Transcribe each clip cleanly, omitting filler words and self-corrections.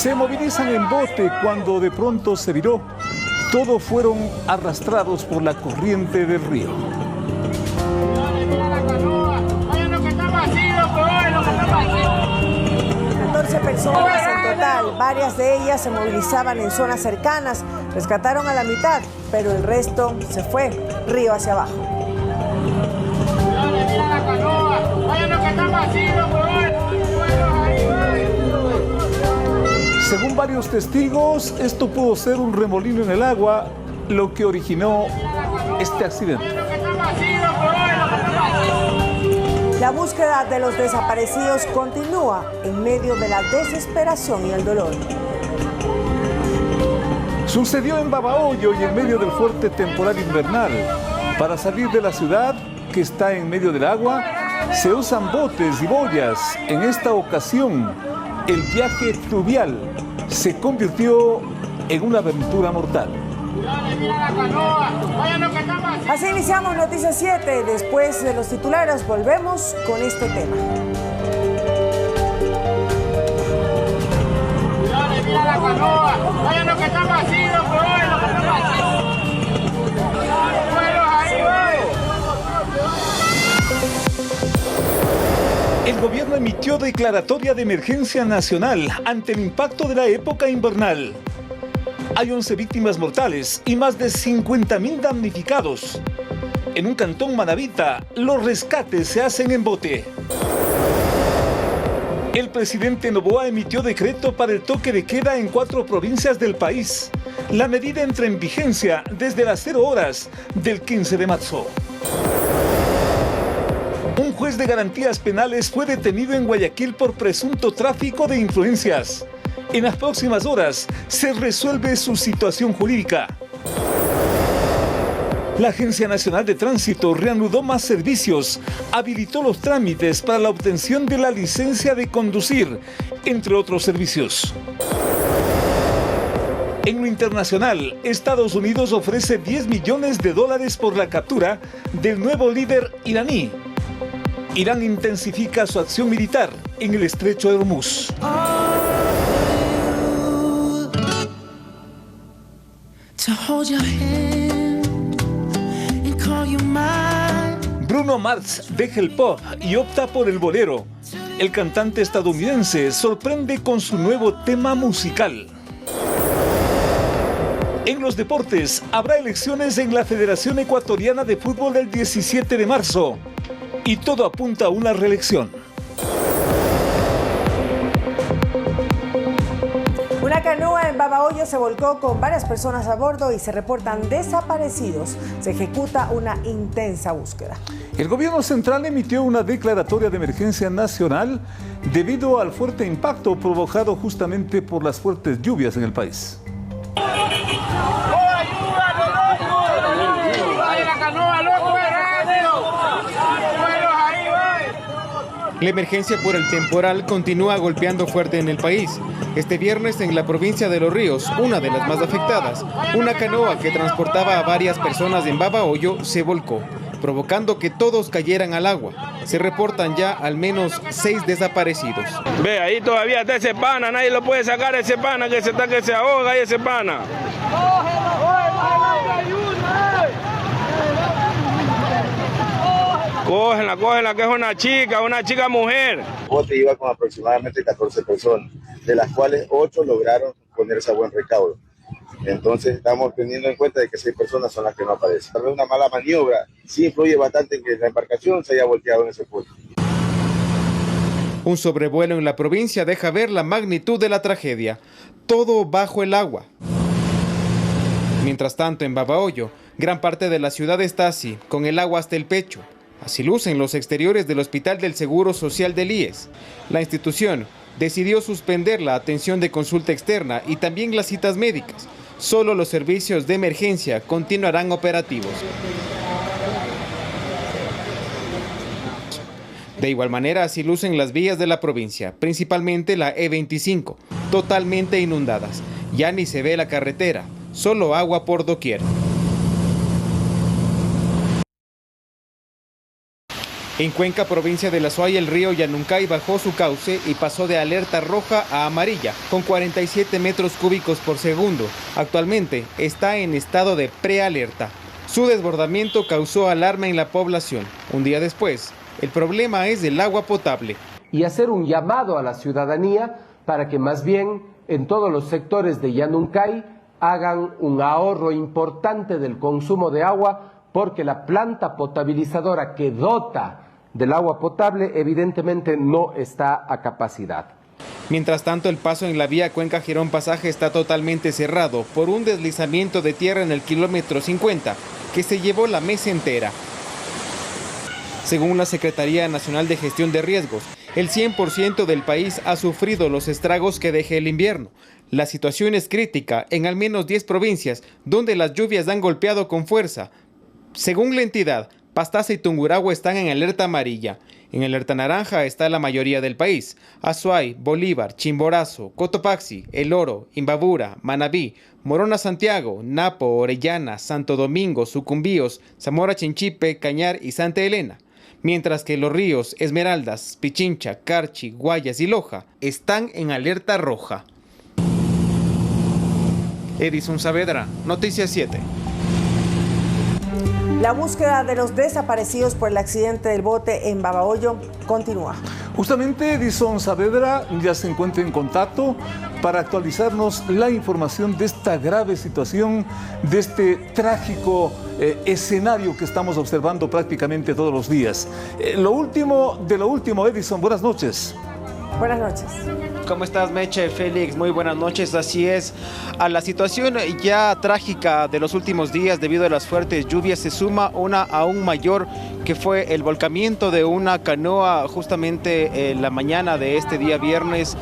Se movilizan en bote cuando de pronto se viró. Todos fueron arrastrados por la corriente del río. 14 personas en total, varias de ellas se movilizaban en zonas cercanas, rescataron a la mitad, pero el resto se fue río hacia abajo. Según varios testigos, esto pudo ser un remolino en el agua, lo que originó este accidente. La búsqueda de los desaparecidos continúa en medio de la desesperación y el dolor. Sucedió en Babahoyo y en medio del fuerte temporal invernal. Para salir de la ciudad, que está en medio del agua, se usan botes y boyas. En esta ocasión, el viaje fluvial se convirtió en una aventura mortal. Así iniciamos Noticias 7. Después de los titulares volvemos con este tema. Mira la canoa, vayan los que están vacíos, El gobierno emitió declaratoria de emergencia nacional ante el impacto de la época invernal. Hay 11 víctimas mortales y más de 50.000 damnificados. En un cantón manabita, los rescates se hacen en bote. El presidente Noboa emitió decreto para el toque de queda en 4 provincias del país. La medida entra en vigencia desde las 0 horas del 15 de marzo. Un juez de garantías penales fue detenido en Guayaquil por presunto tráfico de influencias. En las próximas horas se resuelve su situación jurídica. La Agencia Nacional de Tránsito reanudó más servicios, habilitó los trámites para la obtención de la licencia de conducir, entre otros servicios. En lo internacional, Estados Unidos ofrece $10 millones por la captura del nuevo líder iraní. Irán intensifica su acción militar en el estrecho de Hormuz. Bruno Mars deja el pop y opta por el bolero. El cantante estadounidense sorprende con su nuevo tema musical. En los deportes, habrá elecciones en la Federación Ecuatoriana de Fútbol el 17 de marzo. Y todo apunta a una reelección. Una canoa en Babahoyo se volcó con varias personas a bordo y se reportan desaparecidos. Se ejecuta una intensa búsqueda. El gobierno central emitió una declaratoria de emergencia nacional debido al fuerte impacto provocado justamente por las fuertes lluvias en el país. La emergencia por el temporal continúa golpeando fuerte en el país. Este viernes en la provincia de Los Ríos, una de las más afectadas, una canoa que transportaba a varias personas en Babahoyo se volcó, provocando que todos cayeran al agua. Se reportan ya al menos 6 desaparecidos. Ve, ahí todavía está ese pana, nadie lo puede sacar ese pana, que se ahoga ahí ese pana. Cógela, que es una chica mujer. El bote iba con aproximadamente 14 personas, de las cuales 8 lograron ponerse a buen recaudo. Entonces estamos teniendo en cuenta de que 6 personas son las que no aparecen. Tal vez una mala maniobra sí influye bastante en que la embarcación se haya volteado en ese punto. Un sobrevuelo en la provincia deja ver la magnitud de la tragedia. Todo bajo el agua. Mientras tanto, en Babahoyo, gran parte de la ciudad está así, con el agua hasta el pecho. Así lucen los exteriores del Hospital del Seguro Social del IES. La institución decidió suspender la atención de consulta externa y también las citas médicas. Solo los servicios de emergencia continuarán operativos. De igual manera, así lucen las vías de la provincia, principalmente la E25, totalmente inundadas. Ya ni se ve la carretera, solo agua por doquier. En Cuenca, provincia de La Suay, el río Yanuncay bajó su cauce y pasó de alerta roja a amarilla, con 47 metros cúbicos por segundo. Actualmente está en estado de prealerta. Su desbordamiento causó alarma en la población. Un día después, el problema es el agua potable. Y hacer un llamado a la ciudadanía para que más bien en todos los sectores de Yanuncay hagan un ahorro importante del consumo de agua, porque la planta potabilizadora que dota del agua potable evidentemente no está a capacidad. Mientras tanto, el paso en la vía Cuenca-Girón Pasaje está totalmente cerrado por un deslizamiento de tierra en el kilómetro 50 que se llevó la mesa entera. Según la Secretaría Nacional de Gestión de Riesgos, el 100% del país ha sufrido los estragos que deje el invierno. La situación es crítica en al menos 10 provincias donde las lluvias han golpeado con fuerza. Según la entidad, Pastaza y Tungurahua están en alerta amarilla. En alerta naranja está la mayoría del país. Azuay, Bolívar, Chimborazo, Cotopaxi, El Oro, Imbabura, Manabí, Morona Santiago, Napo, Orellana, Santo Domingo, Sucumbíos, Zamora Chinchipe, Cañar y Santa Elena. Mientras que los ríos Esmeraldas, Pichincha, Carchi, Guayas y Loja están en alerta roja. Edison Saavedra, Noticias 7. La búsqueda de los desaparecidos por el accidente del bote en Babahoyo continúa. Justamente Edison Saavedra ya se encuentra en contacto para actualizarnos la información de esta grave situación, de este trágico escenario que estamos observando prácticamente todos los días. Lo último, Edison, buenas noches. Buenas noches. ¿Cómo estás, Meche? Félix, muy buenas noches. Así es, a la situación ya trágica de los últimos días debido a las fuertes lluvias se suma una aún mayor, que fue el volcamiento de una canoa justamente en la mañana de este día viernes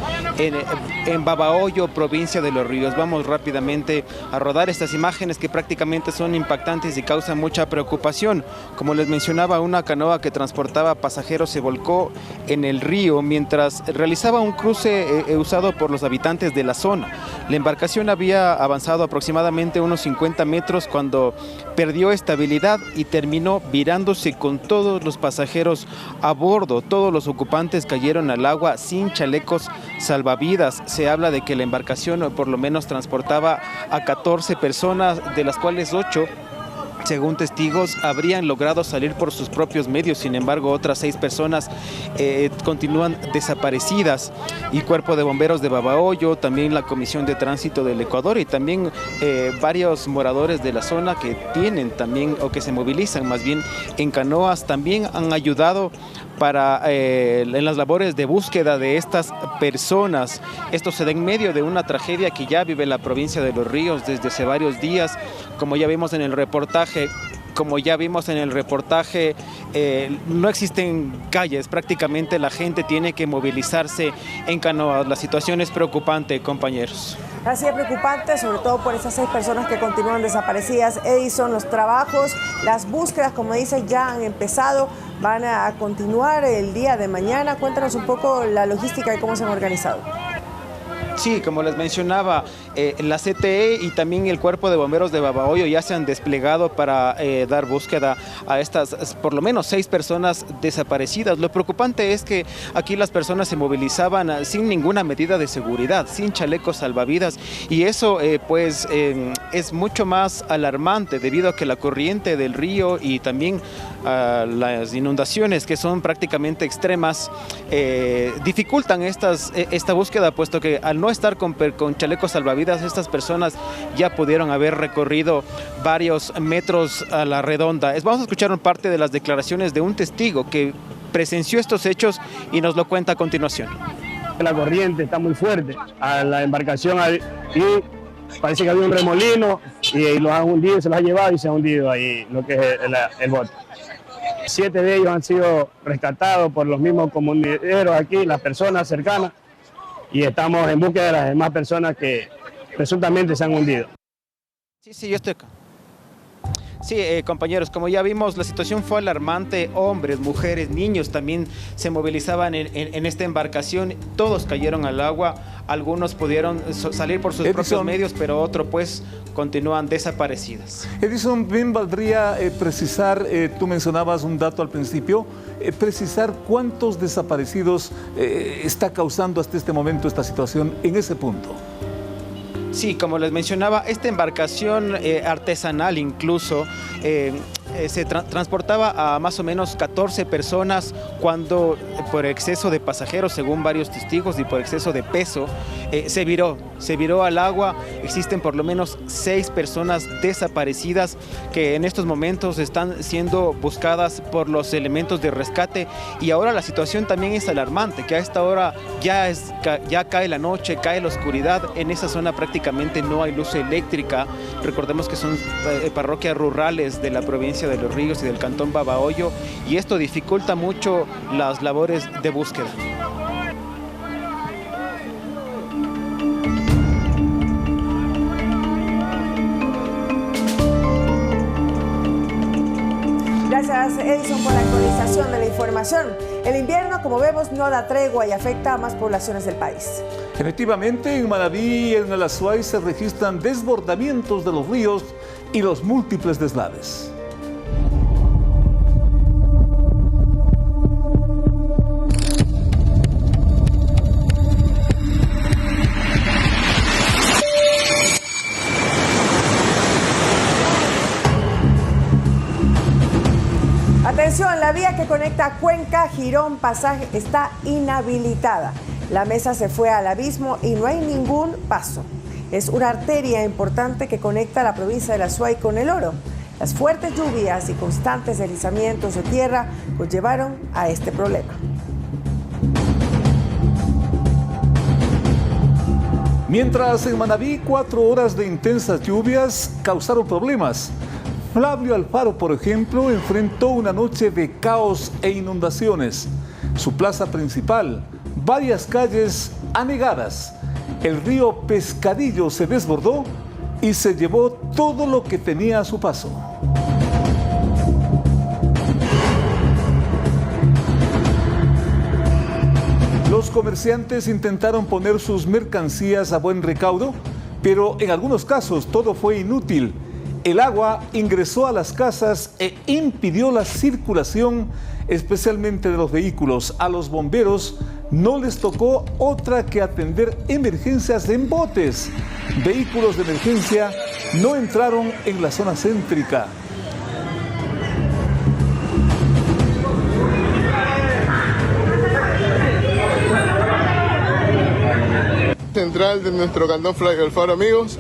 en Babahoyo, provincia de Los Ríos. Vamos rápidamente a rodar estas imágenes que prácticamente son impactantes y causan mucha preocupación. Como les mencionaba, una canoa que transportaba pasajeros se volcó en el río mientras realizaba un cruce usado por los habitantes de la zona. La embarcación había avanzado aproximadamente unos 50 metros cuando perdió estabilidad y terminó virándose con todos los pasajeros a bordo. Todos los ocupantes cayeron al agua sin chalecos salvavidas. Se habla de que la embarcación por lo menos transportaba a 14 personas, de las cuales 8, según testigos, habrían logrado salir por sus propios medios. Sin embargo, otras 6 personas continúan desaparecidas. Y Cuerpo de Bomberos de Babahoyo, también la Comisión de Tránsito del Ecuador y también varios moradores de la zona que tienen también, o que se movilizan más bien en canoas, también han ayudado en las labores de búsqueda de estas personas. Esto se da en medio de una tragedia que ya vive la provincia de Los Ríos desde hace varios días. Como ya vimos en el reportaje, no existen calles, prácticamente la gente tiene que movilizarse en canoas. La situación es preocupante, compañeros. Así es preocupante, sobre todo por esas 6 personas que continúan desaparecidas. Edison, los trabajos, las búsquedas, como dice, ya han empezado, van a continuar el día de mañana. Cuéntanos un poco la logística y cómo se han organizado. Sí, como les mencionaba, la CTE y también el Cuerpo de Bomberos de Babahoyo ya se han desplegado para dar búsqueda a estas por lo menos 6 personas desaparecidas. Lo preocupante es que aquí las personas se movilizaban sin ninguna medida de seguridad, sin chalecos salvavidas, y eso es mucho más alarmante debido a que la corriente del río y también las inundaciones, que son prácticamente extremas, dificultan esta búsqueda, puesto que al no estar con chalecos salvavidas, estas personas ya pudieron haber recorrido varios metros a la redonda. Vamos a escuchar parte de las declaraciones de un testigo que presenció estos hechos y nos lo cuenta a continuación. La corriente está muy fuerte a la embarcación y parece que había un remolino y los han hundido, se los ha llevado y se ha hundido ahí lo que es el bote. 7 de ellos han sido rescatados por los mismos comuneros aquí, las personas cercanas, y estamos en búsqueda de las demás personas que presuntamente se han hundido. Sí, yo estoy acá. Sí, compañeros, como ya vimos, la situación fue alarmante. Hombres, mujeres, niños también se movilizaban en esta embarcación. Todos cayeron al agua. Algunos pudieron salir por sus propios medios, pero otros pues continúan desaparecidas. Edison, bien valdría precisar, tú mencionabas un dato al principio, precisar cuántos desaparecidos está causando hasta este momento esta situación en ese punto. Sí, como les mencionaba, esta embarcación artesanal incluso se transportaba a más o menos 14 personas cuando por exceso de pasajeros, según varios testigos, y por exceso de peso, se viró al agua. Existen por lo menos 6 personas desaparecidas que en estos momentos están siendo buscadas por los elementos de rescate, y ahora la situación también es alarmante, que a esta hora ya cae la noche, cae la oscuridad. En esa zona prácticamente no hay luz eléctrica. Recordemos que son parroquias rurales de la provincia de Los Ríos y del cantón Babahoyo, y esto dificulta mucho las labores de búsqueda. Gracias, Edison, por la actualización de la información. El invierno, como vemos, no da tregua y afecta a más poblaciones del país. Efectivamente, en Manabí y en el Azuay se registran desbordamientos de los ríos y los múltiples deslaves. Atención, la vía que conecta Cuenca, Girón, Pasaje está inhabilitada. La mesa se fue al abismo y no hay ningún paso. Es una arteria importante que conecta la provincia del Azuay con el Oro. Las fuertes lluvias y constantes deslizamientos de tierra conllevaron a este problema. Mientras en Manabí 4 horas de intensas lluvias causaron problemas. Flavio Alfaro, por ejemplo, enfrentó una noche de caos e inundaciones. Su plaza principal, varias calles anegadas. El río Pescadillo se desbordó y se llevó todo lo que tenía a su paso. Los comerciantes intentaron poner sus mercancías a buen recaudo, pero en algunos casos todo fue inútil. El agua ingresó a las casas e impidió la circulación, especialmente de los vehículos. A los bomberos no les tocó otra que atender emergencias en botes. Vehículos de emergencia no entraron en la zona céntrica. Central de nuestro cantón Flavio Alfaro, amigos.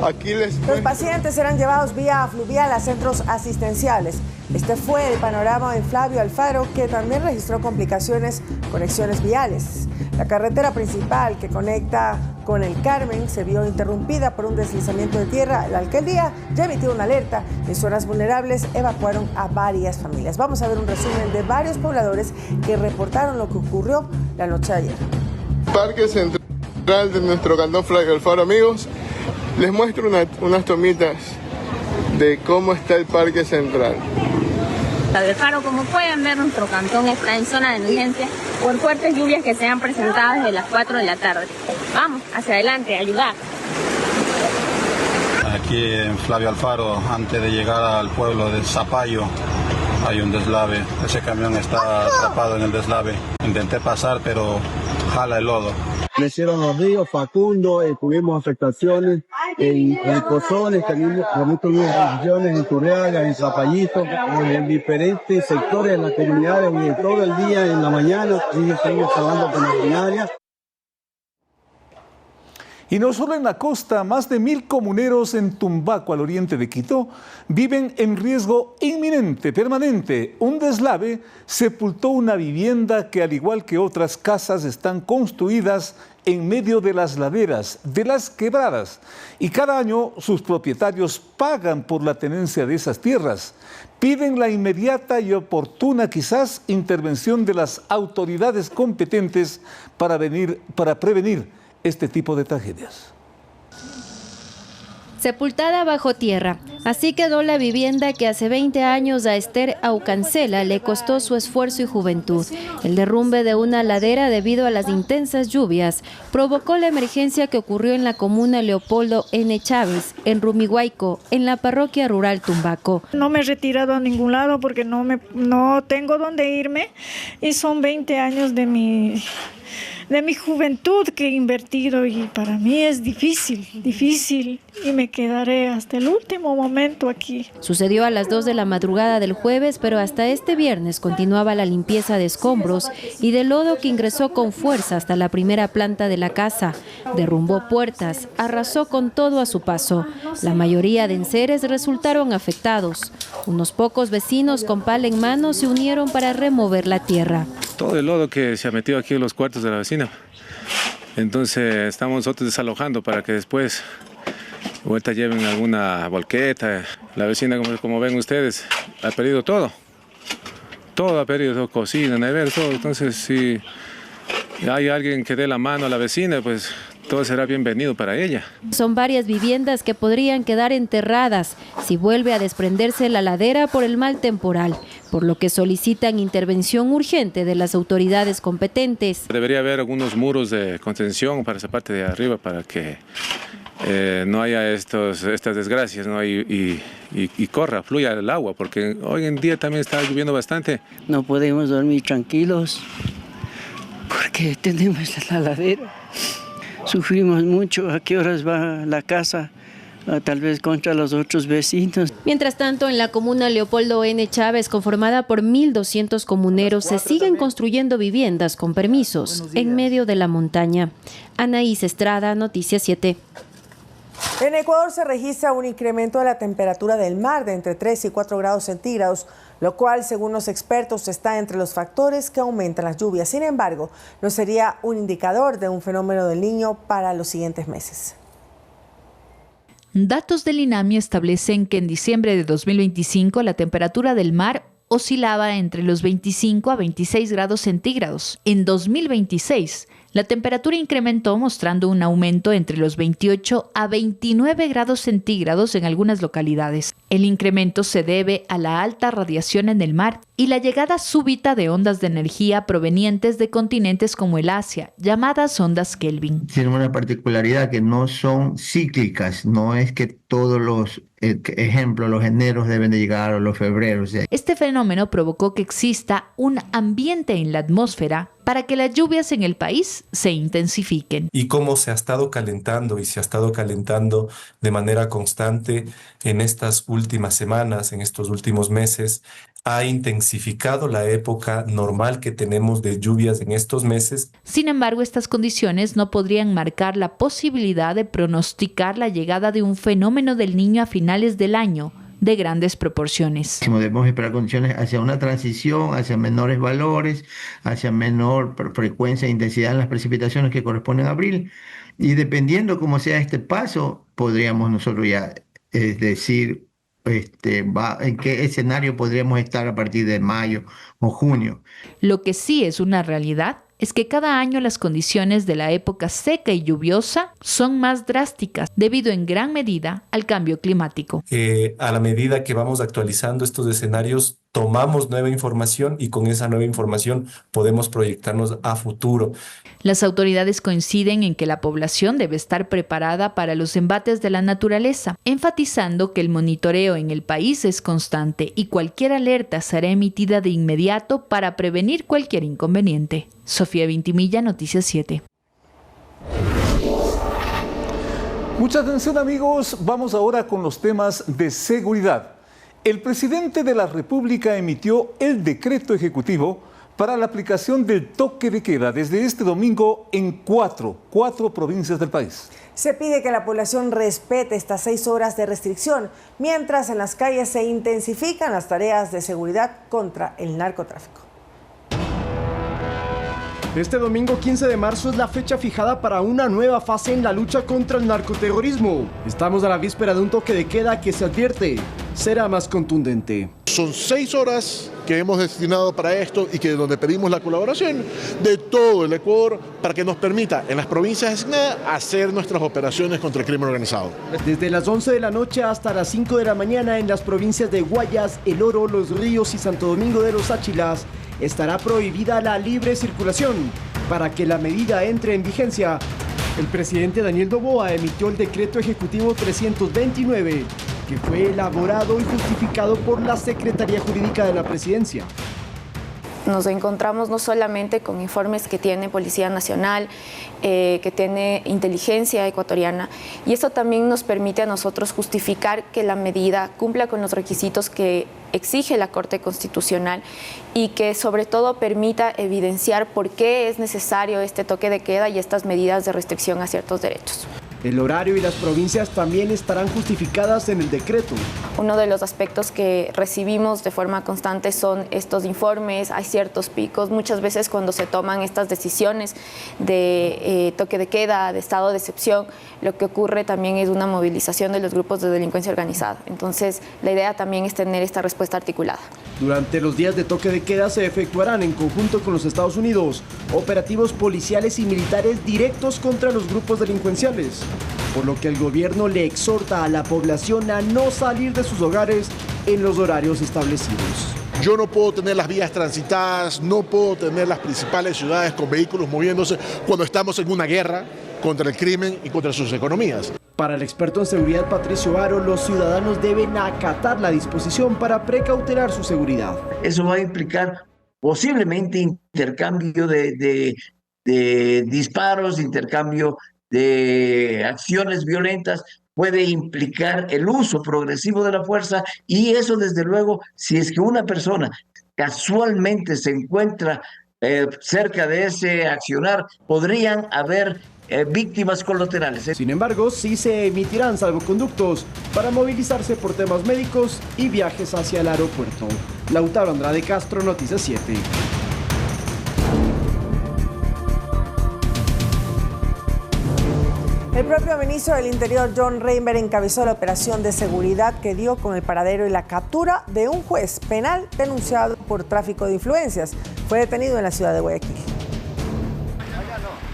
Aquí Los pacientes eran llevados vía fluvial a centros asistenciales. Este fue el panorama en Flavio Alfaro, que también registró complicaciones, conexiones viales. La carretera principal que conecta con el Carmen se vio interrumpida por un deslizamiento de tierra. La alcaldía ya emitió una alerta. En zonas vulnerables evacuaron a varias familias. Vamos a ver un resumen de varios pobladores que reportaron lo que ocurrió la noche de ayer. Parque Central de nuestro cantón Flavio Alfaro, amigos. Les muestro unas tomitas de cómo está el Parque Central. Flavio Alfaro, como pueden ver, nuestro cantón está en zona de emergencia por fuertes lluvias que se han presentado desde las 4 de la tarde. Vamos, hacia adelante, a ayudar. Aquí en Flavio Alfaro, antes de llegar al pueblo de Zapallo, hay un deslave. Ese camión está atrapado en el deslave. Intenté pasar, pero jala el lodo. Crecieron los ríos, Facundo, tuvimos afectaciones en Pozones, también tuvimos afectaciones en Turriaga, en Zapallito, en diferentes sectores de las comunidades, todo el día, en la mañana, seguimos trabajando con la maquinaria. Y no solo en la costa, más de 1000 comuneros en Tumbaco, al oriente de Quito, viven en riesgo inminente, permanente. Un deslave sepultó una vivienda que, al igual que otras casas, están construidas en medio de las laderas, de las quebradas. Y cada año sus propietarios pagan por la tenencia de esas tierras. Piden la inmediata y oportuna, quizás, intervención de las autoridades competentes para prevenir este tipo de tragedias. Sepultada bajo tierra. Así quedó la vivienda que hace 20 años a Esther Aucancela le costó su esfuerzo y juventud. El derrumbe de una ladera debido a las intensas lluvias provocó la emergencia que ocurrió en la comuna Leopoldo N. Chávez, en Rumihuayco, en la parroquia rural Tumbaco. No me he retirado a ningún lado porque no tengo dónde irme y son 20 años de mi juventud que he invertido y para mí es difícil y me quedaré hasta el último momento aquí. Sucedió a las 2 de la madrugada del jueves, pero hasta este viernes continuaba la limpieza de escombros y de lodo que ingresó con fuerza hasta la primera planta de la casa. Derrumbó puertas, arrasó con todo a su paso. La mayoría de enseres resultaron afectados. Unos pocos vecinos con pala en mano se unieron para remover la tierra. Todo el lodo que se ha metido aquí en los cuartos de la vecina. Entonces estamos nosotros desalojando para que después vuelta lleven alguna volqueta. La vecina, como ven ustedes, ha perdido todo. Todo ha perdido, cocina, nevera, todo. Entonces si hay alguien que dé la mano a la vecina, pues todo será bienvenido para ella. Son varias viviendas que podrían quedar enterradas si vuelve a desprenderse la ladera por el mal temporal, por lo que solicitan intervención urgente de las autoridades competentes. Debería haber algunos muros de contención para esa parte de arriba para que no haya estas desgracias, ¿no? y fluya el agua, porque hoy en día también está lloviendo bastante. No podemos dormir tranquilos porque tenemos la ladera. Sufrimos mucho. ¿A qué horas va la casa? Tal vez contra los otros vecinos. Mientras tanto, en la comuna Leopoldo N. Chávez, conformada por 1.200 comuneros, se siguen construyendo viviendas con permisos en medio de la montaña. Anaís Estrada, Noticias 7. En Ecuador se registra un incremento de la temperatura del mar de entre 3 y 4 grados centígrados, lo cual, según los expertos, está entre los factores que aumentan las lluvias. Sin embargo, no sería un indicador de un fenómeno del Niño para los siguientes meses. Datos del INAMI establecen que en diciembre de 2025 la temperatura del mar oscilaba entre los 25 a 26 grados centígrados. En 2026, la temperatura incrementó mostrando un aumento entre los 28 a 29 grados centígrados en algunas localidades. El incremento se debe a la alta radiación en el mar y la llegada súbita de ondas de energía provenientes de continentes como el Asia, llamadas ondas Kelvin. Tienen una particularidad que no son cíclicas, no es que todos los ejemplos, los eneros deben de llegar a los febreros. Este fenómeno provocó que exista un ambiente en la atmósfera para que las lluvias en el país se intensifiquen. Y cómo se ha estado calentando y se ha estado calentando de manera constante en estas últimas semanas, en estos últimos meses, ha intensificado la época normal que tenemos de lluvias en estos meses. Sin embargo, estas condiciones no podrían marcar la posibilidad de pronosticar la llegada de un fenómeno del Niño a finales del año de grandes proporciones. Debemos esperar condiciones hacia una transición, hacia menores valores, hacia menor frecuencia e intensidad en las precipitaciones que corresponden a abril. Y dependiendo cómo sea este paso, podríamos nosotros ya decir en qué escenario podríamos estar a partir de mayo o junio. Lo que sí es una realidad es que cada año las condiciones de la época seca y lluviosa son más drásticas debido en gran medida al cambio climático. A la medida que vamos actualizando estos escenarios, tomamos nueva información y con esa nueva información podemos proyectarnos a futuro. Las autoridades coinciden en que la población debe estar preparada para los embates de la naturaleza, enfatizando que el monitoreo en el país es constante y cualquier alerta será emitida de inmediato para prevenir cualquier inconveniente. Sofía Vintimilla, Noticias 7. Mucha atención, amigos, vamos ahora con los temas de seguridad. El presidente de la República emitió el decreto ejecutivo para la aplicación del toque de queda desde este domingo en cuatro provincias del país. Se pide que la población respete estas 6 horas de restricción, mientras en las calles se intensifican las tareas de seguridad contra el narcotráfico. Este domingo 15 de marzo es la fecha fijada para una nueva fase en la lucha contra el narcoterrorismo. Estamos a la víspera de un toque de queda que se advierte será más contundente. Son 6 horas que hemos destinado para esto y que donde pedimos la colaboración de todo el Ecuador para que nos permita en las provincias designadas hacer nuestras operaciones contra el crimen organizado. Desde las 11 de la noche hasta las 5 de la mañana en las provincias de Guayas, El Oro, Los Ríos y Santo Domingo de los Áchilas estará prohibida la libre circulación. Para que la medida entre en vigencia, el presidente Daniel Noboa emitió el decreto ejecutivo 329, que fue elaborado y justificado por la Secretaría Jurídica de la Presidencia. Nos encontramos no solamente con informes que tiene Policía Nacional, que tiene inteligencia ecuatoriana, y eso también nos permite a nosotros justificar que la medida cumpla con los requisitos que exige la Corte Constitucional y que sobre todo permita evidenciar por qué es necesario este toque de queda y estas medidas de restricción a ciertos derechos. El horario y las provincias también estarán justificadas en el decreto. Uno de los aspectos que recibimos de forma constante son estos informes, hay ciertos picos. Muchas veces cuando se toman estas decisiones de toque de queda, de estado de excepción, lo que ocurre también es una movilización de los grupos de delincuencia organizada. Entonces, la idea también es tener esta respuesta articulada. Durante los días de toque de queda se efectuarán en conjunto con los Estados Unidos operativos policiales y militares directos contra los grupos delincuenciales, por lo que el gobierno le exhorta a la población a no salir de sus hogares en los horarios establecidos. Yo no puedo tener las vías transitadas, no puedo tener las principales ciudades con vehículos moviéndose cuando estamos en una guerra contra el crimen y contra sus economías. Para el experto en seguridad Patricio Aro, los ciudadanos deben acatar la disposición para precautelar su seguridad. Eso va a implicar posiblemente intercambio de disparos, intercambio de acciones violentas, puede implicar el uso progresivo de la fuerza, y eso desde luego, si es que una persona casualmente se encuentra cerca de ese accionar, podrían haber víctimas colaterales. Sin embargo, sí se emitirán salvoconductos para movilizarse por temas médicos y viajes hacia el aeropuerto. Lautaro Andrade Castro, Noticias 7. El propio ministro del Interior, John Reinberg, encabezó la operación de seguridad que dio con el paradero y la captura de un juez penal denunciado por tráfico de influencias. Fue detenido en la ciudad de Guayaquil.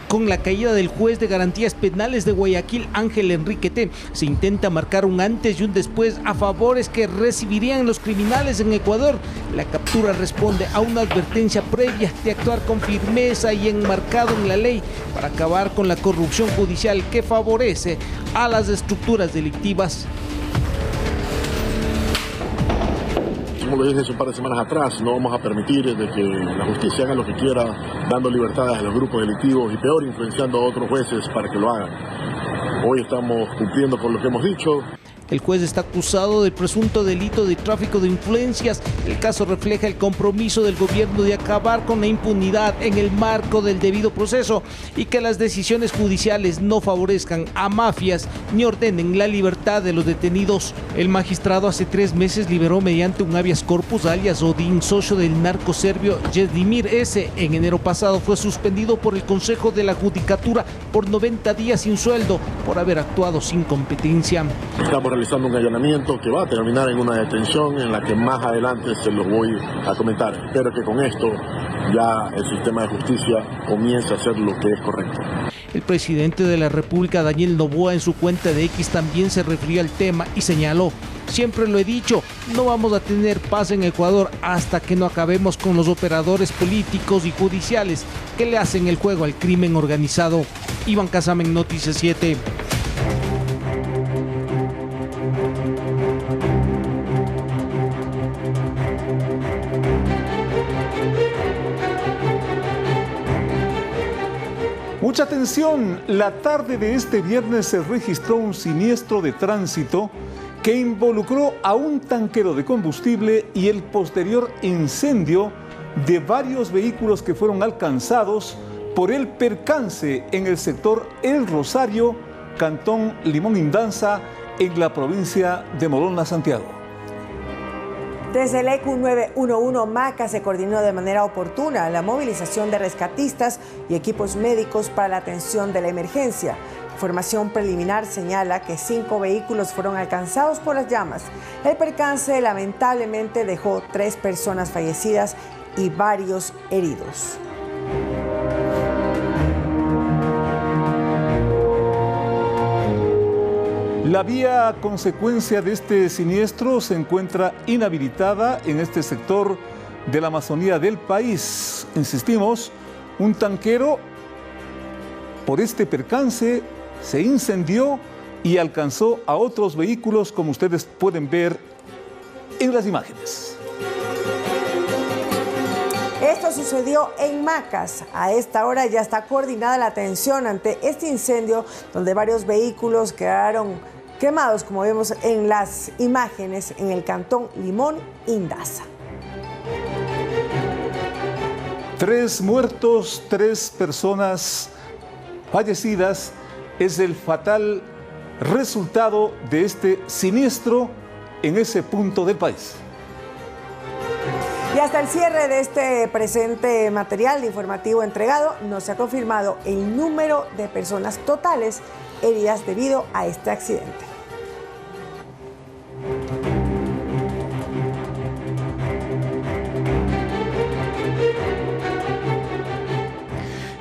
Con la caída del juez de garantías penales de Guayaquil, Ángel Enrique T., se intenta marcar un antes y un después a favores que recibirían los criminales en Ecuador. La captura responde a una advertencia previa de actuar con firmeza y enmarcado en la ley para acabar con la corrupción judicial que favorece a las estructuras delictivas. Como lo dije hace un par de semanas atrás, no vamos a permitir de que la justicia haga lo que quiera, dando libertades a los grupos delictivos y peor, influenciando a otros jueces para que lo hagan. Hoy estamos cumpliendo con lo que hemos dicho. El juez está acusado del presunto delito de tráfico de influencias. El caso refleja el compromiso del gobierno de acabar con la impunidad en el marco del debido proceso y que las decisiones judiciales no favorezcan a mafias ni ordenen la libertad de los detenidos. El magistrado hace 3 meses liberó mediante un habeas corpus alias Odín, socio del narco serbio Jedimir S. En enero pasado fue suspendido por el Consejo de la Judicatura por 90 días sin sueldo por haber actuado sin competencia. Estamos realizando un allanamiento que va a terminar en una detención en la que más adelante se los voy a comentar. Espero que con esto ya el sistema de justicia comience a hacer lo que es correcto. El presidente de la República, Daniel Noboa, en su cuenta de X también se refirió al tema y señaló: siempre lo he dicho, no vamos a tener paz en Ecuador hasta que no acabemos con los operadores políticos y judiciales que le hacen el juego al crimen organizado. Iván Casamen, Noticias 7. Mucha atención, la tarde de este viernes se registró un siniestro de tránsito que involucró a un tanquero de combustible y el posterior incendio de varios vehículos que fueron alcanzados por el percance en el sector El Rosario, Cantón Limón Indanza, en la provincia de Morona, Santiago. Desde el EQ 911 MACA se coordinó de manera oportuna la movilización de rescatistas y equipos médicos para la atención de la emergencia. información preliminar señala que 5 vehículos fueron alcanzados por las llamas. El percance lamentablemente dejó 3 personas fallecidas y varios heridos. La vía a consecuencia de este siniestro se encuentra inhabilitada en este sector de la Amazonía del país. Insistimos, un tanquero por este percance se incendió y alcanzó a otros vehículos, como ustedes pueden ver en las imágenes. Esto sucedió en Macas. A esta hora ya está coordinada la atención ante este incendio, donde varios vehículos quedaron quemados, como vemos en las imágenes, en el cantón Limón, Indaza. 3 muertos, 3 personas fallecidas es el fatal resultado de este siniestro en ese punto del país. Y hasta el cierre de este presente material informativo entregado, no se ha confirmado el número de personas totales heridas debido a este accidente.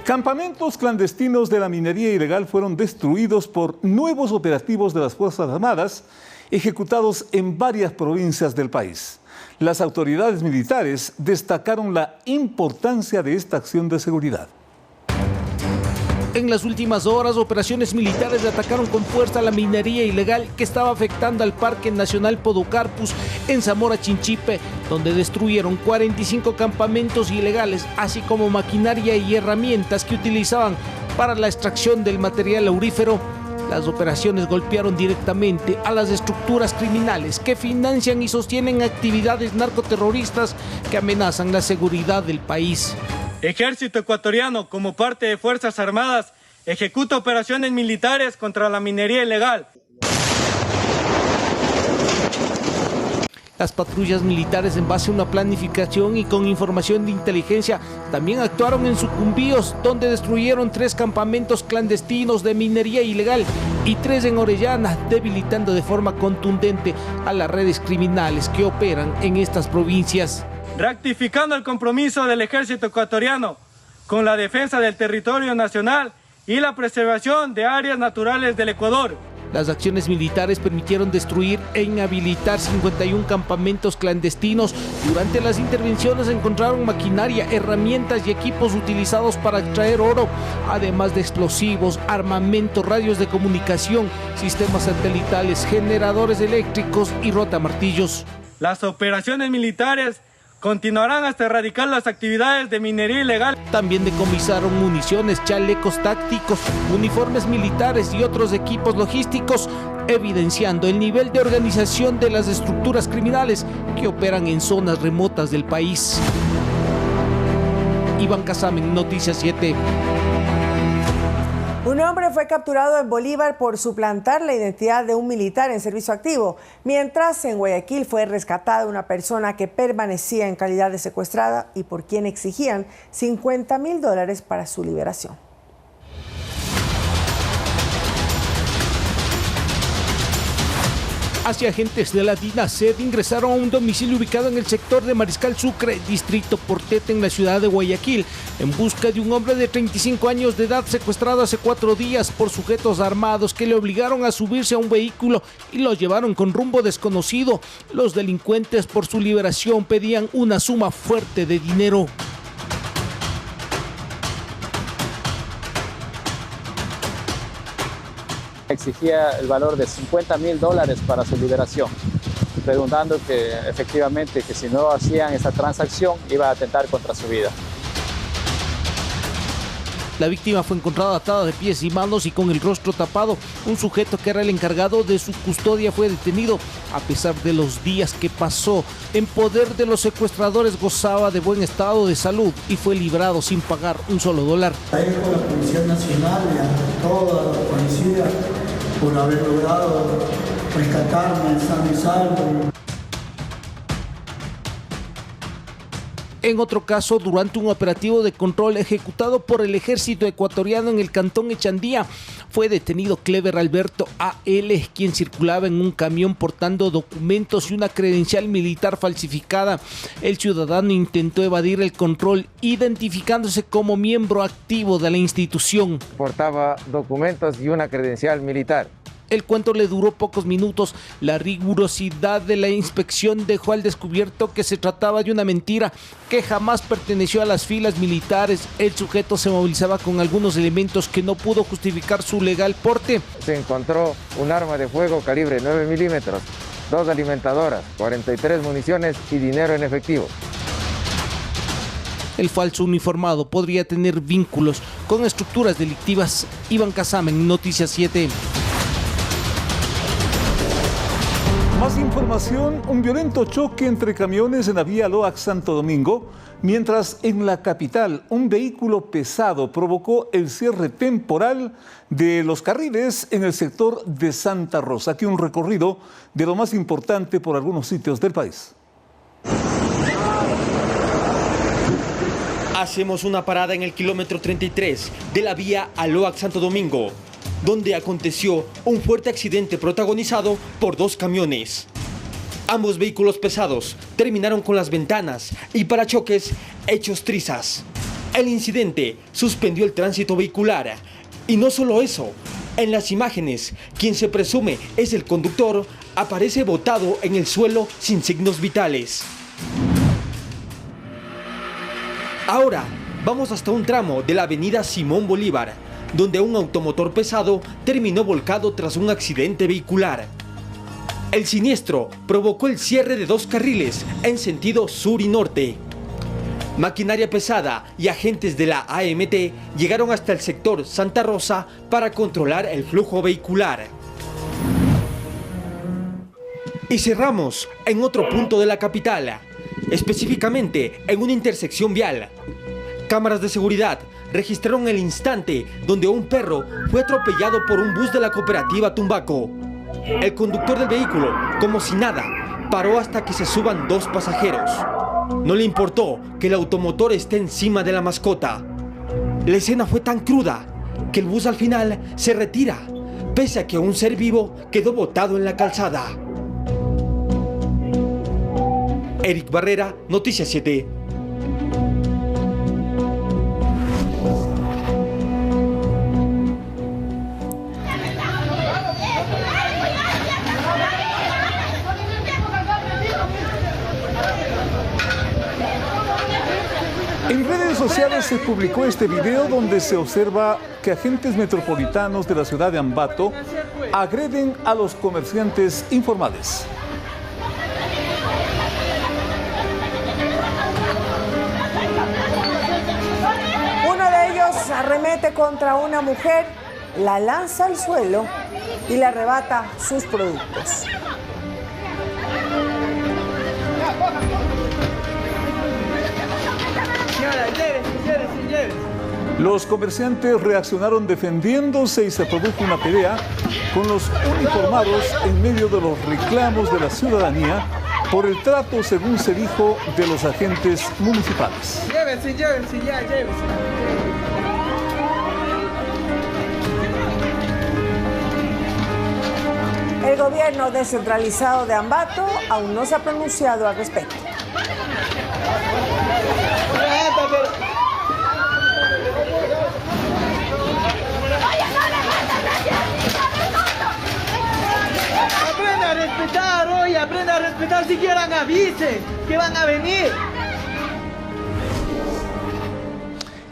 Campamentos clandestinos de la minería ilegal fueron destruidos por nuevos operativos de las Fuerzas Armadas ejecutados en varias provincias del país. Las autoridades militares destacaron la importancia de esta acción de seguridad. En las últimas horas, operaciones militares atacaron con fuerza la minería ilegal que estaba afectando al Parque Nacional Podocarpus en Zamora Chinchipe, donde destruyeron 45 campamentos ilegales, así como maquinaria y herramientas que utilizaban para la extracción del material aurífero. Las operaciones golpearon directamente a las estructuras criminales que financian y sostienen actividades narcoterroristas que amenazan la seguridad del país. Ejército ecuatoriano, como parte de Fuerzas Armadas, ejecuta operaciones militares contra la minería ilegal. Las patrullas militares, en base a una planificación y con información de inteligencia, también actuaron en Sucumbíos, donde destruyeron 3 campamentos clandestinos de minería ilegal y 3 en Orellana, debilitando de forma contundente a las redes criminales que operan en estas provincias. Ratificando el compromiso del ejército ecuatoriano con la defensa del territorio nacional y la preservación de áreas naturales del Ecuador. Las acciones militares permitieron destruir e inhabilitar 51 campamentos clandestinos. Durante las intervenciones encontraron maquinaria, herramientas y equipos utilizados para extraer oro, además de explosivos, armamento, radios de comunicación, sistemas satelitales, generadores eléctricos y rotamartillos. Las operaciones militares continuarán hasta erradicar las actividades de minería ilegal. También decomisaron municiones, chalecos tácticos, uniformes militares y otros equipos logísticos, evidenciando el nivel de organización de las estructuras criminales que operan en zonas remotas del país. Iván Casamen, Noticias 7. Un hombre fue capturado en Bolívar por suplantar la identidad de un militar en servicio activo, mientras en Guayaquil fue rescatada una persona que permanecía en calidad de secuestrada y por quien exigían $50,000 para su liberación. Hacia agentes de la DINASED ingresaron a un domicilio ubicado en el sector de Mariscal Sucre, distrito Portete, en la ciudad de Guayaquil, en busca de un hombre de 35 años de edad secuestrado hace 4 días por sujetos armados que le obligaron a subirse a un vehículo y lo llevaron con rumbo desconocido. Los delincuentes, por su liberación, pedían una suma fuerte de dinero. Exigía el valor de $50,000 para su liberación, redundando que efectivamente que si no hacían esta transacción iba a atentar contra su vida. La víctima fue encontrada atada de pies y manos y con el rostro tapado. Un sujeto que era el encargado de su custodia fue detenido. A pesar de los días que pasó en poder de los secuestradores, gozaba de buen estado de salud y fue librado sin pagar un solo dólar. Agradezco a la Policía Nacional y a toda la policía por haber logrado rescatarme sano y salvo. En otro caso, durante un operativo de control ejecutado por el ejército ecuatoriano en el cantón Echandía, fue detenido Clever Alberto A.L., quien circulaba en un camión portando documentos y una credencial militar falsificada. El ciudadano intentó evadir el control, identificándose como miembro activo de la institución. Portaba documentos y una credencial militar. El cuento le duró pocos minutos. La rigurosidad de la inspección dejó al descubierto que se trataba de una mentira, que jamás perteneció a las filas militares. El sujeto se movilizaba con algunos elementos que no pudo justificar su legal porte. Se encontró un arma de fuego calibre 9 milímetros, 2 alimentadoras, 43 municiones y dinero en efectivo. El falso uniformado podría tener vínculos con estructuras delictivas. Iván Casamen, Noticias 7. Más información, un violento choque entre camiones en la vía Loax-Santo Domingo, mientras en la capital un vehículo pesado provocó el cierre temporal de los carriles en el sector de Santa Rosa. Aquí un recorrido de lo más importante por algunos sitios del país. Hacemos una parada en el kilómetro 33 de la vía Loax-Santo Domingo, donde aconteció un fuerte accidente protagonizado por 2 camiones. Ambos vehículos pesados terminaron con las ventanas y parachoques hechos trizas. El incidente suspendió el tránsito vehicular. Y no solo eso, en las imágenes, quien se presume es el conductor aparece botado en el suelo sin signos vitales. Ahora, vamos hasta un tramo de la avenida Simón Bolívar, donde un automotor pesado terminó volcado tras un accidente vehicular. El siniestro provocó el cierre de 2 carriles en sentido sur y norte. Maquinaria pesada y agentes de la AMT llegaron hasta el sector Santa Rosa para controlar el flujo vehicular. Y cerramos en otro punto de la capital, específicamente en una intersección vial. Cámaras de seguridad registraron el instante donde un perro fue atropellado por un bus de la cooperativa Tumbaco. El conductor del vehículo, como si nada, paró hasta que se suban 2 pasajeros. No le importó que el automotor esté encima de la mascota. La escena fue tan cruda que el bus al final se retira, pese a que un ser vivo quedó botado en la calzada. Eric Barrera, Noticias 7. En redes sociales se publicó este video donde se observa que agentes metropolitanos de la ciudad de Ambato agreden a los comerciantes informales. Uno de ellos arremete contra una mujer, la lanza al suelo y le arrebata sus productos. Los comerciantes reaccionaron defendiéndose y se produjo una pelea con los uniformados en medio de los reclamos de la ciudadanía por el trato, según se dijo, de los agentes municipales. Llévense, ya, llévense. El gobierno descentralizado de Ambato aún no se ha pronunciado al respecto. Aprenda a respetar, oye, aprenda a respetar, si quieran avisen que van a venir.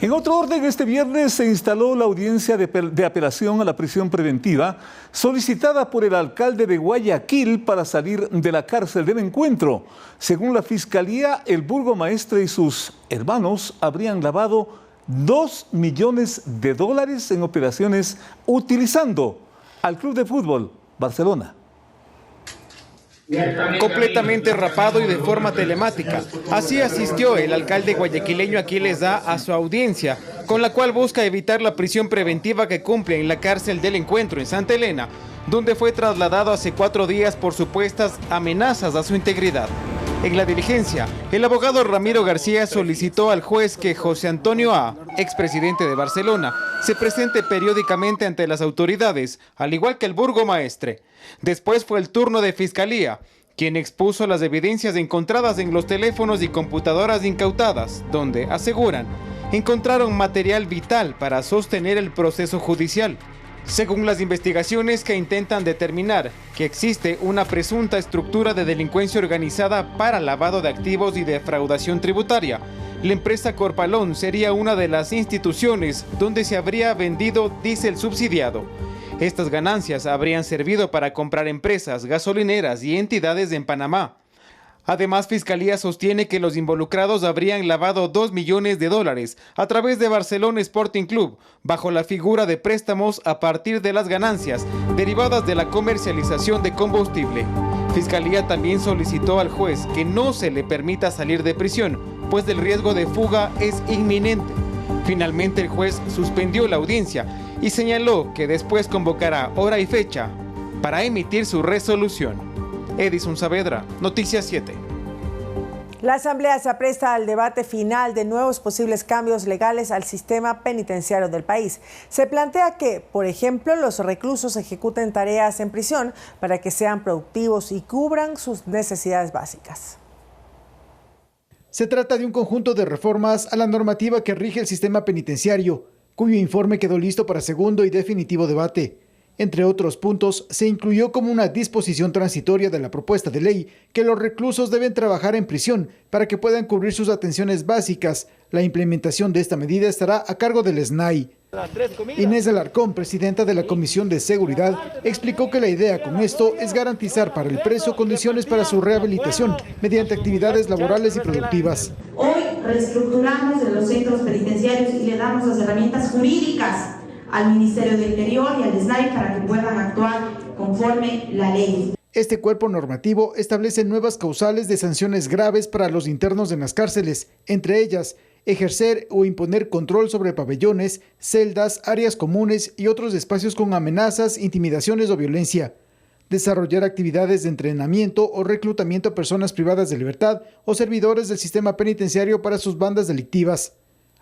En otro orden, este viernes se instaló la audiencia de apelación a la prisión preventiva solicitada por el alcalde de Guayaquil para salir de la cárcel del Encuentro. Según la Fiscalía, el burgomaestre y sus hermanos habrían lavado $2 millones en operaciones utilizando al Club de Fútbol Barcelona. Completamente rapado y de forma telemática. Así asistió el alcalde guayaquileño Aquiles Da a su audiencia, con la cual busca evitar la prisión preventiva que cumple en la cárcel del Encuentro en Santa Elena, donde fue trasladado hace 4 días por supuestas amenazas a su integridad. En la diligencia, el abogado Ramiro García solicitó al juez que José Antonio A., expresidente de Barcelona, se presente periódicamente ante las autoridades, al igual que el burgomaestre. Después fue el turno de Fiscalía, quien expuso las evidencias encontradas en los teléfonos y computadoras incautadas, donde, aseguran, encontraron material vital para sostener el proceso judicial. Según las investigaciones que intentan determinar que existe una presunta estructura de delincuencia organizada para lavado de activos y defraudación tributaria, la empresa Corpalón sería una de las instituciones donde se habría vendido diésel subsidiado. Estas ganancias habrían servido para comprar empresas, gasolineras y entidades en Panamá. Además, Fiscalía sostiene que los involucrados habrían lavado $2 millones a través de Barcelona Sporting Club, bajo la figura de préstamos a partir de las ganancias derivadas de la comercialización de combustible. Fiscalía también solicitó al juez que no se le permita salir de prisión, pues el riesgo de fuga es inminente. Finalmente, el juez suspendió la audiencia y señaló que después convocará hora y fecha para emitir su resolución. Edison Saavedra, Noticias 7. La Asamblea se apresta al debate final de nuevos posibles cambios legales al sistema penitenciario del país. Se plantea que, por ejemplo, los reclusos ejecuten tareas en prisión para que sean productivos y cubran sus necesidades básicas. Se trata de un conjunto de reformas a la normativa que rige el sistema penitenciario, cuyo informe quedó listo para segundo y definitivo debate. Entre otros puntos, se incluyó como una disposición transitoria de la propuesta de ley que los reclusos deben trabajar en prisión para que puedan cubrir sus atenciones básicas. La implementación de esta medida estará a cargo del SNAI. Inés Alarcón, presidenta de la Comisión de Seguridad, explicó que la idea con esto es garantizar para el preso condiciones para su rehabilitación mediante actividades laborales y productivas. Hoy reestructuramos en los centros penitenciarios y le damos las herramientas jurídicas al Ministerio del Interior y al SNAI para que puedan actuar conforme la ley. Este cuerpo normativo establece nuevas causales de sanciones graves para los internos en las cárceles, entre ellas ejercer o imponer control sobre pabellones, celdas, áreas comunes y otros espacios con amenazas, intimidaciones o violencia. Desarrollar actividades de entrenamiento o reclutamiento a personas privadas de libertad o servidores del sistema penitenciario para sus bandas delictivas.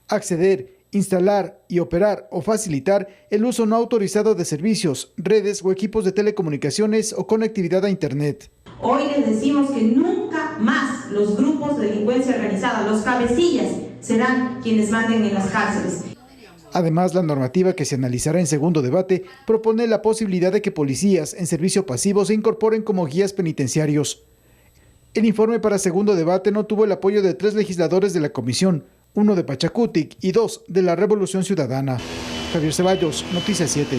Acceder, instalar y operar o facilitar el uso no autorizado de servicios, redes o equipos de telecomunicaciones o conectividad a Internet. Hoy les decimos que nunca más los grupos de delincuencia organizada, los cabecillas, serán quienes manden en las cárceles. Además, la normativa que se analizará en segundo debate propone la posibilidad de que policías en servicio pasivo se incorporen como guías penitenciarios. El informe para segundo debate no tuvo el apoyo de 3 legisladores de la comisión, 1 de Pachacutic y 2 de la Revolución Ciudadana. Javier Ceballos, Noticias 7.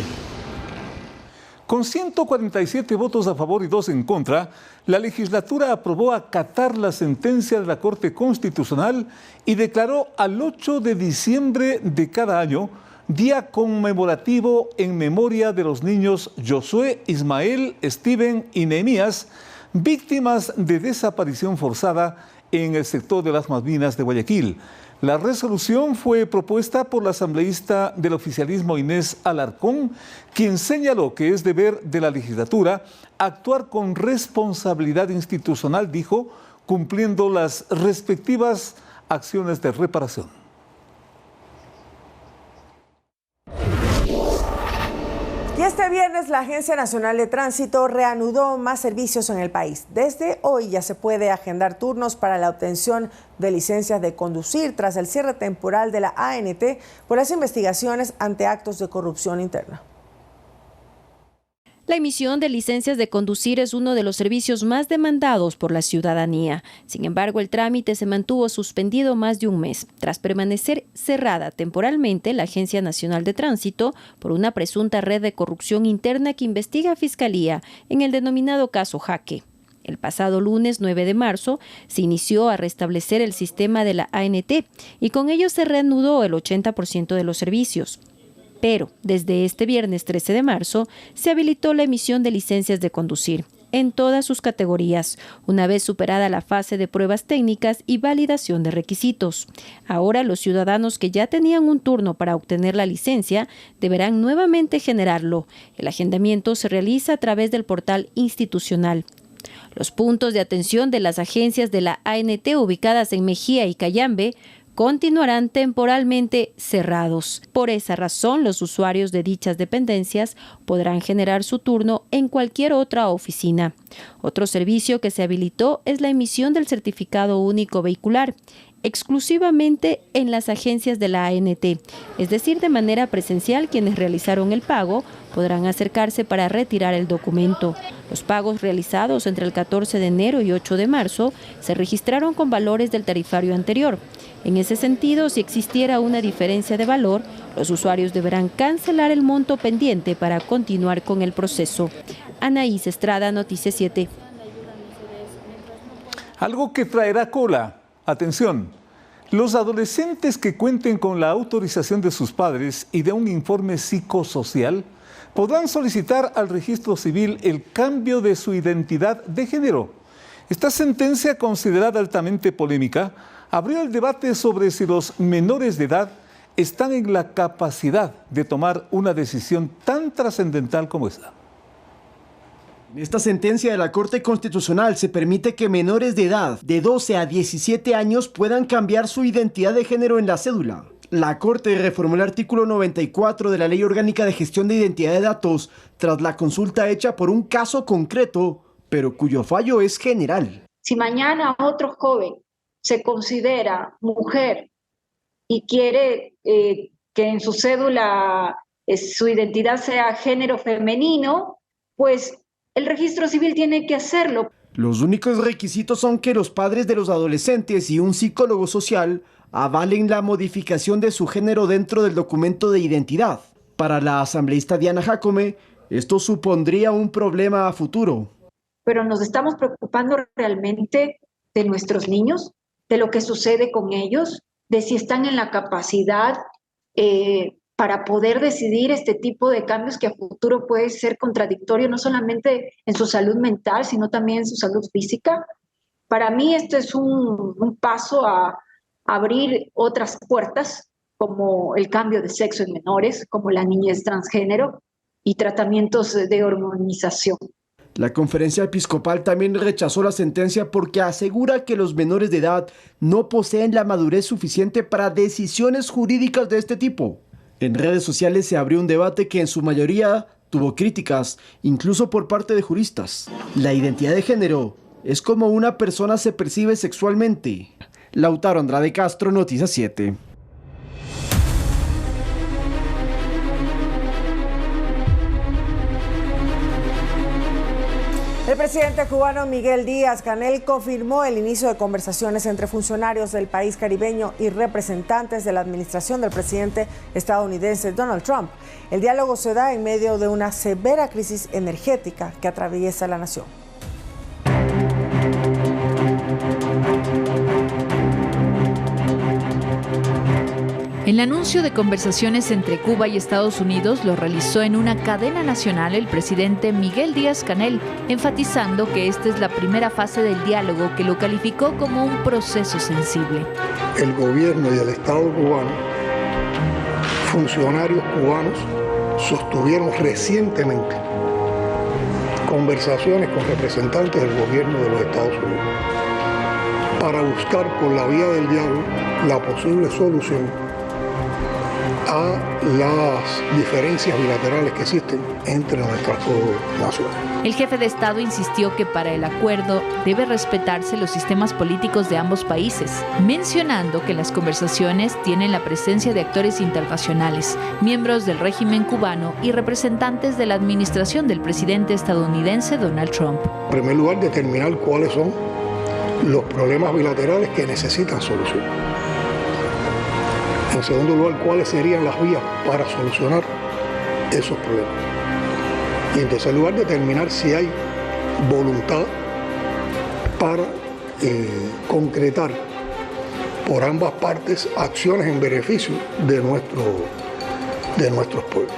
Con 147 votos a favor y 2 en contra, la legislatura aprobó acatar la sentencia de la Corte Constitucional y declaró al 8 de diciembre de cada año día conmemorativo en memoria de los niños Josué, Ismael, Steven y Nehemías, víctimas de desaparición forzada en el sector de las Malvinas de Guayaquil. La resolución fue propuesta por la asambleísta del oficialismo Inés Alarcón, quien señaló que es deber de la legislatura actuar con responsabilidad institucional, dijo, cumpliendo las respectivas acciones de reparación. Y este viernes la Agencia Nacional de Tránsito reanudó más servicios en el país. Desde hoy ya se puede agendar turnos para la obtención de licencias de conducir tras el cierre temporal de la ANT por las investigaciones ante actos de corrupción interna. La emisión de licencias de conducir es uno de los servicios más demandados por la ciudadanía. Sin embargo, el trámite se mantuvo suspendido más de un mes, tras permanecer cerrada temporalmente la Agencia Nacional de Tránsito por una presunta red de corrupción interna que investiga Fiscalía en el denominado caso Jaque. El pasado lunes 9 de marzo se inició a restablecer el sistema de la ANT y con ello se reanudó el 80% de los servicios. Pero desde este viernes 13 de marzo se habilitó la emisión de licencias de conducir en todas sus categorías, una vez superada la fase de pruebas técnicas y validación de requisitos. Ahora los ciudadanos que ya tenían un turno para obtener la licencia deberán nuevamente generarlo. El agendamiento se realiza a través del portal institucional. Los puntos de atención de las agencias de la ANT ubicadas en Mejía y Cayambe continuarán temporalmente cerrados. Por esa razón, los usuarios de dichas dependencias podrán generar su turno en cualquier otra oficina. Otro servicio que se habilitó es la emisión del certificado único vehicular, exclusivamente en las agencias de la ANT, es decir, de manera presencial. Quienes realizaron el pago podrán acercarse para retirar el documento. Los pagos realizados entre el 14 de enero y 8 de marzo se registraron con valores del tarifario anterior. En ese sentido, si existiera una diferencia de valor, los usuarios deberán cancelar el monto pendiente para continuar con el proceso. Anaís Estrada, Noticias 7. Algo que traerá cola. Atención, los adolescentes que cuenten con la autorización de sus padres y de un informe psicosocial podrán solicitar al registro civil el cambio de su identidad de género. Esta sentencia, considerada altamente polémica, abrió el debate sobre si los menores de edad están en la capacidad de tomar una decisión tan trascendental como esta. En esta sentencia de la Corte Constitucional se permite que menores de edad de 12 a 17 años puedan cambiar su identidad de género en la cédula. La Corte reformó el artículo 94 de la Ley Orgánica de Gestión de Identidad de Datos tras la consulta hecha por un caso concreto, pero cuyo fallo es general. Si mañana otro joven se considera mujer y quiere que en su cédula su identidad sea género femenino, pues el registro civil tiene que hacerlo. Los únicos requisitos son que los padres de los adolescentes y un psicólogo social avalen la modificación de su género dentro del documento de identidad. Para la asambleísta Diana Jacome, esto supondría un problema a futuro. Pero nos estamos preocupando realmente de nuestros niños, de lo que sucede con ellos, de si están en la capacidad para poder decidir este tipo de cambios que a futuro puede ser contradictorio, no solamente en su salud mental, sino también en su salud física. Para mí esto es un paso a abrir otras puertas, como el cambio de sexo en menores, como la niñez transgénero y tratamientos de hormonización. La conferencia episcopal también rechazó la sentencia porque asegura que los menores de edad no poseen la madurez suficiente para decisiones jurídicas de este tipo. En redes sociales se abrió un debate que en su mayoría tuvo críticas, incluso por parte de juristas. La identidad de género es como una persona se percibe sexualmente. Lautaro Andrade Castro, Noticias 7. El presidente cubano Miguel Díaz-Canel confirmó el inicio de conversaciones entre funcionarios del país caribeño y representantes de la administración del presidente estadounidense Donald Trump. El diálogo se da en medio de una severa crisis energética que atraviesa la nación. El anuncio de conversaciones entre Cuba y Estados Unidos lo realizó en una cadena nacional el presidente Miguel Díaz-Canel, enfatizando que esta es la primera fase del diálogo que lo calificó como un proceso sensible. El gobierno y el Estado cubano, funcionarios cubanos, sostuvieron recientemente conversaciones con representantes del gobierno de los Estados Unidos para buscar por la vía del diálogo la posible solución a las diferencias bilaterales que existen entre nuestras dos naciones. El jefe de Estado insistió que para el acuerdo debe respetarse los sistemas políticos de ambos países, mencionando que las conversaciones tienen la presencia de actores internacionales, miembros del régimen cubano y representantes de la administración del presidente estadounidense Donald Trump. En primer lugar, determinar cuáles son los problemas bilaterales que necesitan solución. En segundo lugar, cuáles serían las vías para solucionar esos problemas. Y en tercer lugar, determinar si hay voluntad para concretar por ambas partes acciones en beneficio de nuestros pueblos.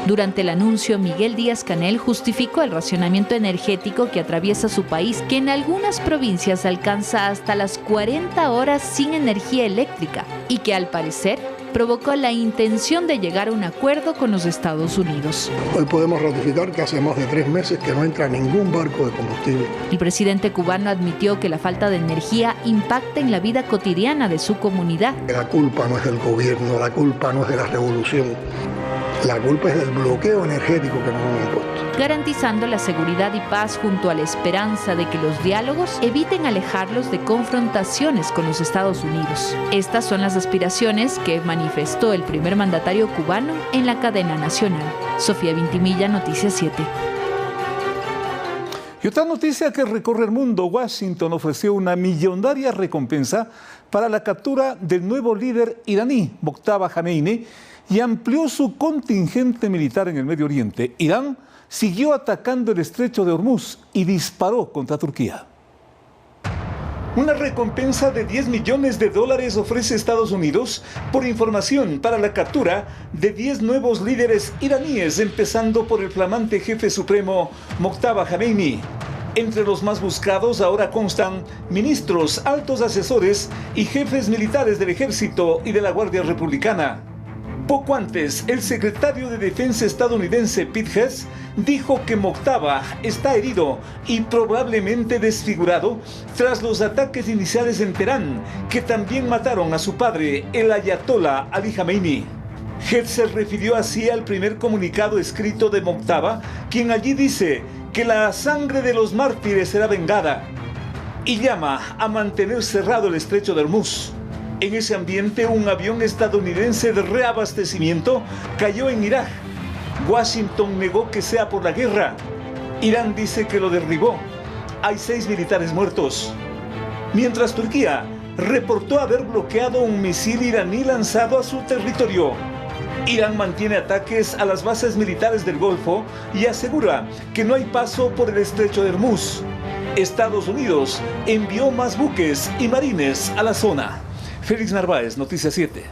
Durante el anuncio, Miguel Díaz-Canel justificó el racionamiento energético que atraviesa su país, que en algunas provincias alcanza hasta las 40 horas sin energía eléctrica y que al parecer provocó la intención de llegar a un acuerdo con los Estados Unidos. Hoy podemos ratificar que hace más de 3 meses que no entra ningún barco de combustible. El presidente cubano admitió que la falta de energía impacta en la vida cotidiana de su comunidad. La culpa no es del gobierno, la culpa no es de la revolución, la culpa es del bloqueo energético que nos han impuesto. Garantizando la seguridad y paz junto a la esperanza de que los diálogos eviten alejarlos de confrontaciones con los Estados Unidos. Estas son las aspiraciones que manifestó el primer mandatario cubano en la cadena nacional. Sofía Vintimilla, Noticias 7. Y otra noticia que recorre el mundo: Washington ofreció una millonaria recompensa para la captura del nuevo líder iraní, Mojtaba Khamenei, y amplió su contingente militar en el Medio Oriente. Irán siguió atacando el estrecho de Hormuz y disparó contra Turquía. Una recompensa de $10 millones ofrece Estados Unidos por información para la captura de 10 nuevos líderes iraníes, empezando por el flamante jefe supremo Mojtaba Khamenei. Entre los más buscados ahora constan ministros, altos asesores y jefes militares del ejército y de la Guardia Republicana. Poco antes, el secretario de Defensa estadounidense Pete Hess dijo que Mojtaba está herido y probablemente desfigurado tras los ataques iniciales en Teherán, que también mataron a su padre, el ayatollah Ali Khamenei. Hess se refirió así al primer comunicado escrito de Mojtaba, quien allí dice que la sangre de los mártires será vengada, y llama a mantener cerrado el estrecho de Hormuz. En ese ambiente, un avión estadounidense de reabastecimiento cayó en Irak. Washington negó que sea por la guerra. Irán dice que lo derribó. Hay 6 militares muertos. Mientras Turquía reportó haber bloqueado un misil iraní lanzado a su territorio. Irán mantiene ataques a las bases militares del Golfo y asegura que no hay paso por el estrecho de Hormuz. Estados Unidos envió más buques y marines a la zona. Félix Narváez, Noticias 7.